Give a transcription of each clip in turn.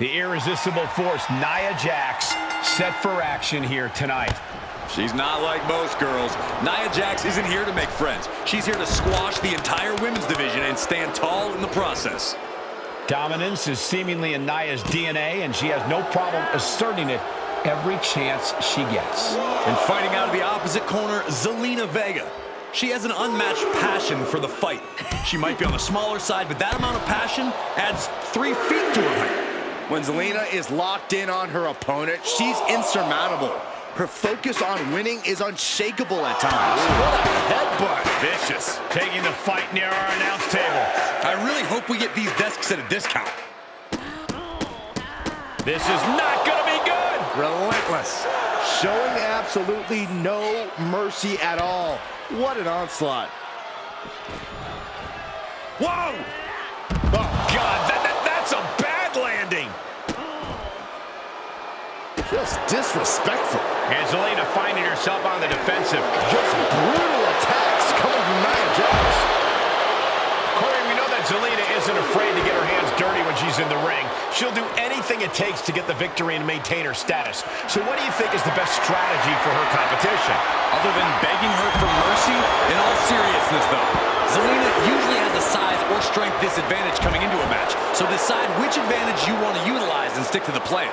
The irresistible force, Nia Jax, set for action here tonight. She's not like most girls. Nia Jax isn't here to make friends. She's here to squash the entire women's division and stand tall in the process. Dominance is seemingly in Nia's DNA, and she has no problem asserting it every chance she gets. And fighting out of the opposite corner, Zelena Vega. She has an unmatched passion for the fight. She might be on the smaller side, but that amount of passion adds 3 feet to her height. When Zelena is locked in on her opponent, she's insurmountable. Her focus on winning is unshakable at times. What a headbutt. Vicious. Taking the fight near our announce table. I really hope we get these desks at a discount. This is not going to be good. Relentless. Showing absolutely no mercy at all. What an onslaught. Whoa! Oh, God, that's a bad landing. Just disrespectful. And Zelena finding herself on the defensive. Just brutal attacks coming from Nia Jax. Corey, we know that Zelena isn't afraid to get her hands dirty when she's in the ring. She'll do anything it takes to get the victory and maintain her status. So what do you think is the best strategy for her competition? Other than begging her for mercy, in all seriousness, though, Zelena usually has the size or strength disadvantage coming into a match. So decide which advantage you want to utilize and stick to the plan.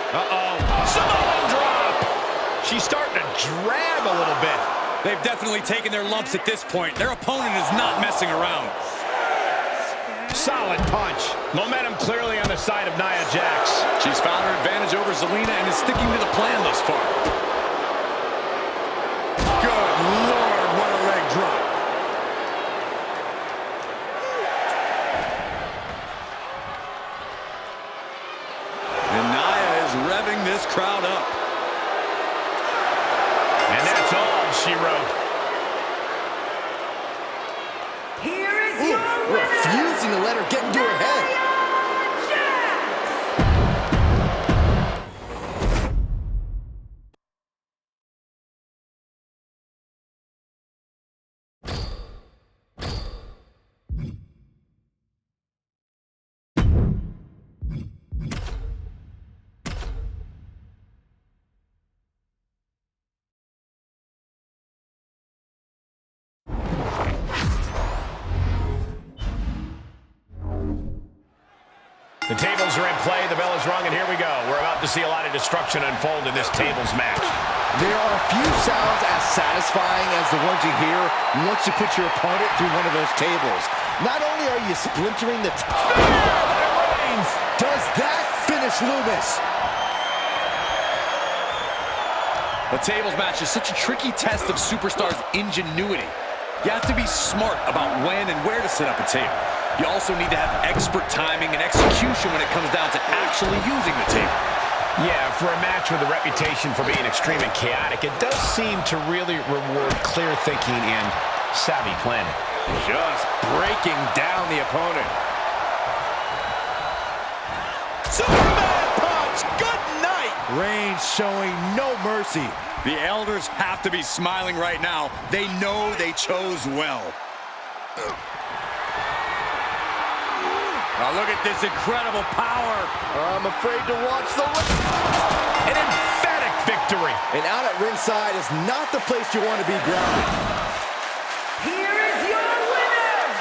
Uh-oh. Samoan drop! She's starting to drag a little bit. They've definitely taken their lumps at this point. Their opponent is not messing around. Solid punch. Momentum clearly on the side of Nia Jax. She's found her advantage over Zelena and is sticking to the plan thus far. Good Lord, what a leg drop. And Nia is revving this crowd up. And that's all she wrote. Here is your winner, refusing to let her get into her head. Nia Jax. The tables are in play, the bell is rung, and here we go. We're about to see a lot of destruction unfold in this tables match. There are few sounds as satisfying as the ones you hear once you put your opponent through one of those tables. Not only are you splintering the does that finish Loomis? The tables match is such a tricky test of superstars' ingenuity. You have to be smart about when and where to set up a table. You also need to have expert timing and execution when it comes down to actually using the table. Yeah, for a match with a reputation for being extreme and chaotic, it does seem to really reward clear thinking and savvy planning. Just breaking down the opponent. Superman punch! Good night! Reigns showing no mercy. The elders have to be smiling right now. They know they chose well. Now look at this incredible power. I'm afraid to watch the... An emphatic victory. And out at ringside is not the place you want to be grounded. Here is your winner,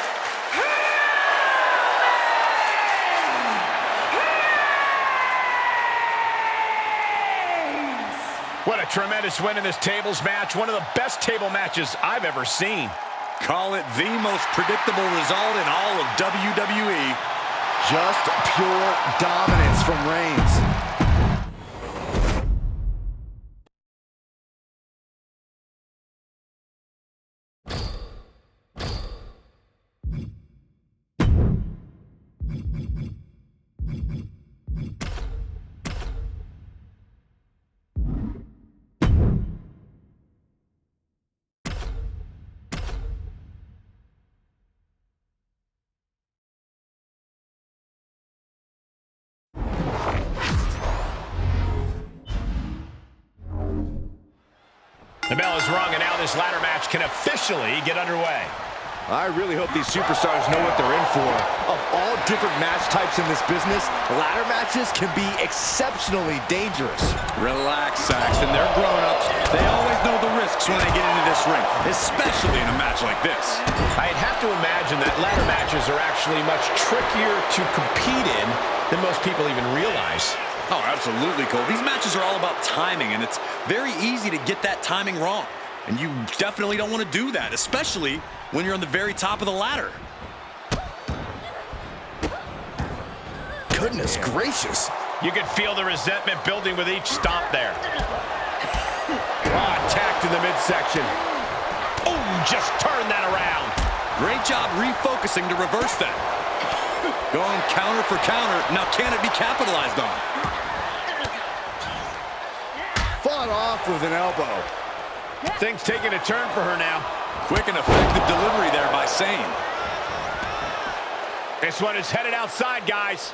Reigns. What a tremendous win in this tables match. One of the best table matches I've ever seen. Call it the most predictable result in all of WWE. Just pure dominance from Reigns. The bell is rung, and now this ladder match can officially get underway. I really hope these superstars know what they're in for. Of all different match types in this business, ladder matches can be exceptionally dangerous. Relax, Saxton. They're grown-ups. They always know the risks when they get into this ring, especially in a match like this. I'd have to imagine that ladder matches are actually much trickier to compete in than most people even realize. Oh, absolutely, Cole. These matches are all about timing, and it's very easy to get that timing wrong. And you definitely don't want to do that, especially when you're on the very top of the ladder. Goodness gracious. You could feel the resentment building with each stomp there. Attacked in the midsection. Oh, just turn that around. Great job refocusing to reverse that. Going counter for counter. Now can it be capitalized on? Fought off with an elbow. Things taking a turn for her now. Quick and effective delivery there by Sane. This one is headed outside, guys.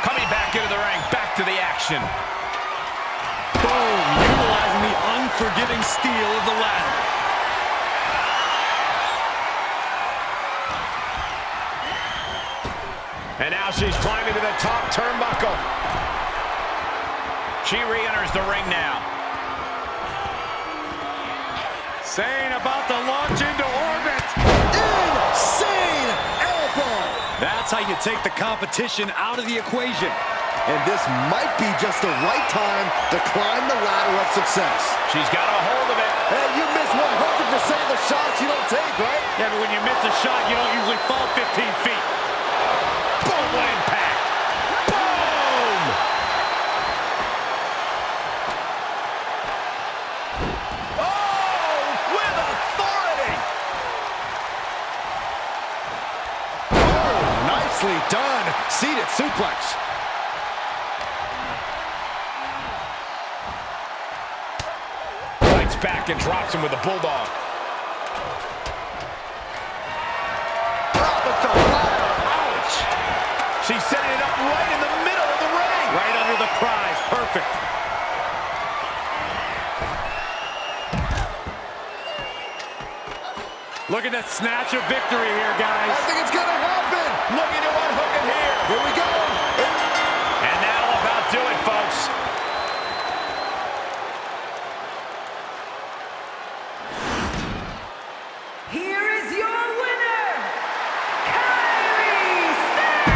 Coming back into the ring, back to the action. Boom, utilizing the unforgiving steel of the ladder. And now she's climbing to the top turnbuckle. She re-enters the ring now. Sane about to launch into orbit. Insane elbow. That's how you take the competition out of the equation. And this might be just the right time to climb the ladder of success. She's got a hold of it. Hey, you miss 100% of the shots you don't take, right? Yeah, but when you miss a shot, you don't usually fall 15 feet. Boom, what impact. Boom! Oh, with authority. Oh, nicely done. Seated suplex. Fights back and drops him with a bulldog. With the ladder. Ouch! She's setting it up right in the middle of the ring. Right under the prize. Perfect. Look at that snatch of victory here, guys. I think it's going to happen. Looking to unhook it here. Here we go. And that'll about do it, folks. Here is your winner, Kyrie Sane!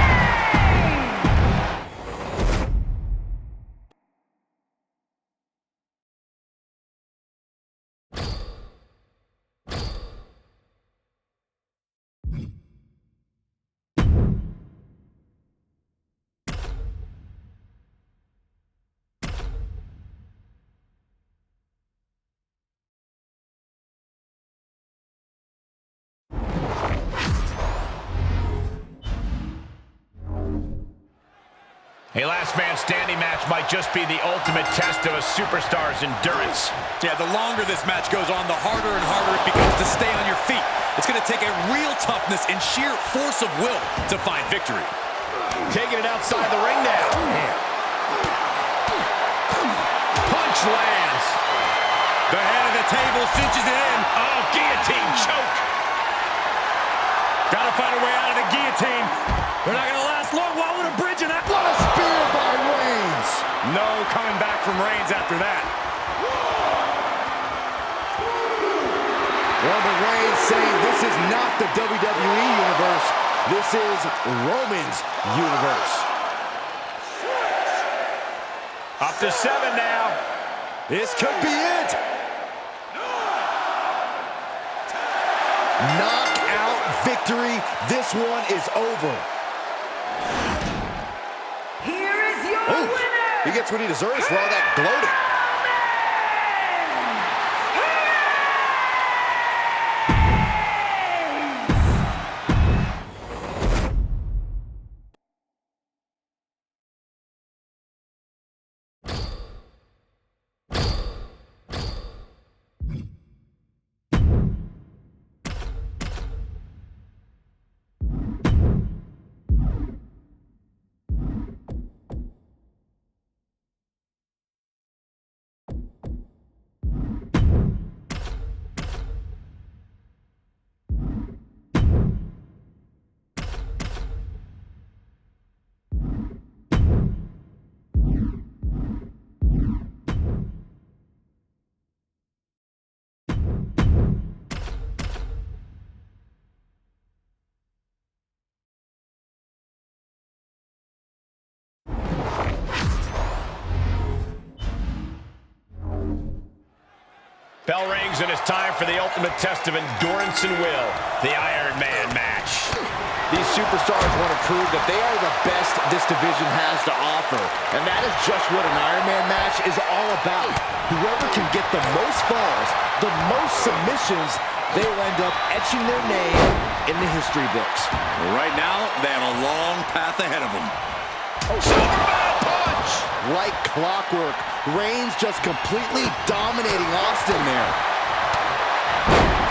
A last man standing match might just be the ultimate test of a superstar's endurance. Yeah, the longer this match goes on, the harder and harder it becomes to stay on your feet. It's going to take a real toughness and sheer force of will to find victory. Taking it outside the ring now. Punch lands. The head of the table cinches it in. Oh, guillotine choke. Got to find a way out of the guillotine. They're not going to last long. Why would a bridge in that? What a spear by Reigns. No coming back from Reigns after that. Roman Reigns saying this is not the WWE Universe. This is Roman's universe. Up to 7 now. This could be it. Knockout victory. This one is over. Here is your Oof. winner! He gets what he deserves for all that gloating. Bell rings and it's time for the ultimate test of endurance and will, the Iron Man match. These superstars want to prove that they are the best this division has to offer. And that is just what an Iron Man match is all about. Whoever can get the most falls, the most submissions, they will end up etching their name in the history books. Right now, they have a long path ahead of them. Superman punch! Like clockwork, Reigns just completely dominating Austin there.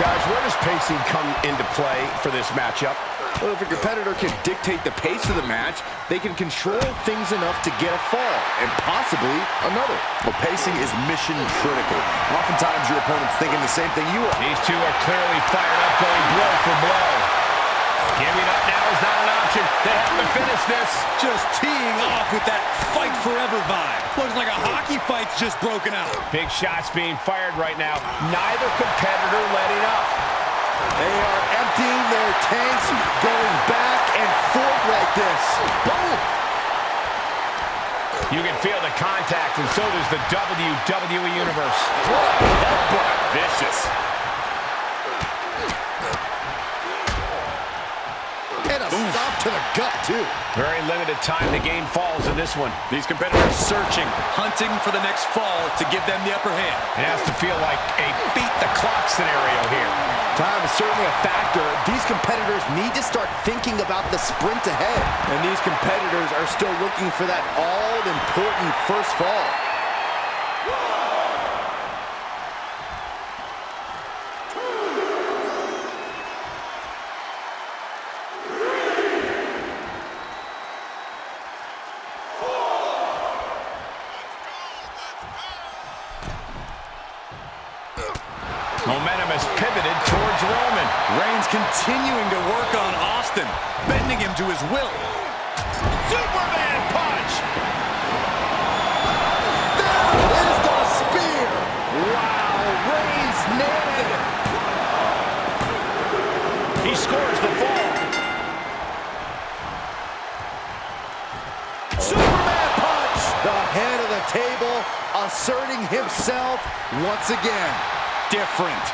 Guys, where does pacing come into play for this matchup? Well, if a competitor can dictate the pace of the match, they can control things enough to get a fall, and possibly another. Well, pacing is mission critical. Oftentimes your opponent's thinking the same thing you are. These two are clearly fired up, going blow for blow. Giving up now is not an option. They have to finish this. Just teeing off with that fight forever vibe. Looks like a hockey fight's just broken out. Big shots being fired right now. Neither competitor letting up. They are emptying their tanks, going back and forth like this. Boom! You can feel the contact, and so does the WWE Universe. What a headbutt. Vicious. And a stop to the gut, too. Very limited time to gain falls in this one. These competitors searching, hunting for the next fall to give them the upper hand. It has to feel like a beat-the-clock scenario here. Time is certainly a factor. These competitors need to start thinking about the sprint ahead. And these competitors are still looking for that all-important first fall. Momentum has pivoted towards Roman. Reigns continuing to work on Austin, bending him to his will. Superman punch! There is the spear! Wow, Reigns nailed it! He scores the fall. Superman punch! The head of the table asserting himself once again. Different.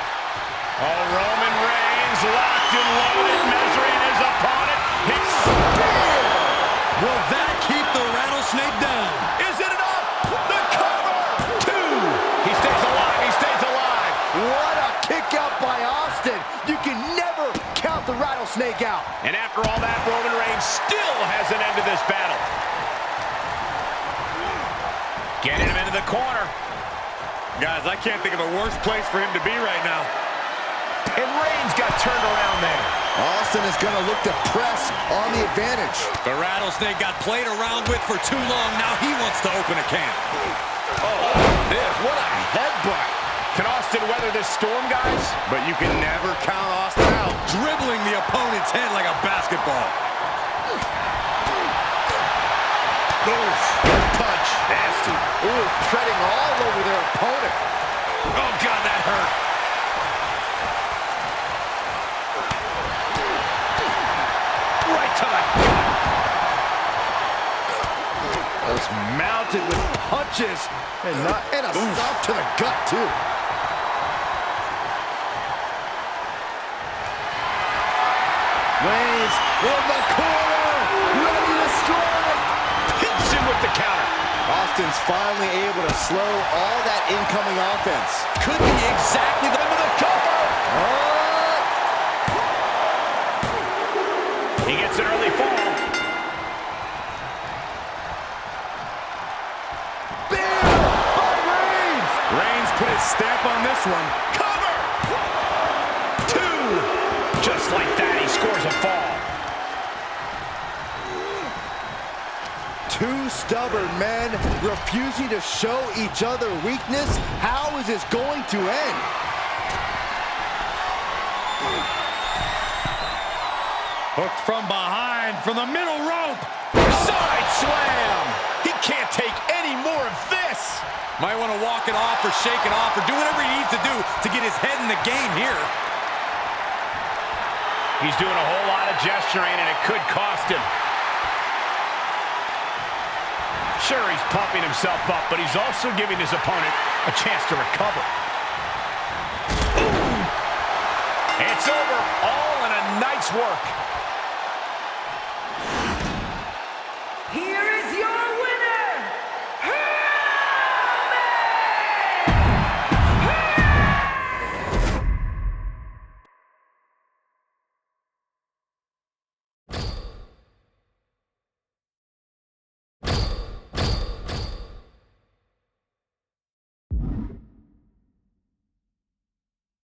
Oh, Roman Reigns locked and loaded, measuring his opponent. He's Spear! Will that keep the rattlesnake down? Is it enough? The cover! Two! He stays alive, he stays alive! What a kick out by Austin! You can never count the rattlesnake out. And after all that, Roman Reigns still hasn't ended this battle. Getting him into the corner. Guys, I can't think of a worse place for him to be right now. And Reigns got turned around there. Austin is going to look to press on the advantage. The rattlesnake got played around with for too long. Now he wants to open a can. Oh, this, what a headbutt. Can Austin weather this storm, guys? But you can never count Austin out. Dribbling the opponent's head like a basketball. Oof, good punch. Nasty. Ooh, treading all over their opponent. Oh, God, that hurt. Right to the gut. Just mounted with punches and a stop to the gut, too. Reigns in the corner, ready to strike. Hits him with the counter. Austin's finally able to slow all that incoming offense. Could be exactly the cover. Oh! He gets an early fall. Bam! By Reigns! Reigns put his stamp on this one. Cover! Two! Just like that, he scores a fall. Two stubborn men refusing to show each other weakness. How is this going to end? Hooked from behind, from the middle rope. Side slam! He can't take any more of this! Might want to walk it off or shake it off or do whatever he needs to do to get his head in the game here. He's doing a whole lot of gesturing, and it could cost him. Sure, he's pumping himself up, but he's also giving his opponent a chance to recover. It's over, all in a night's work.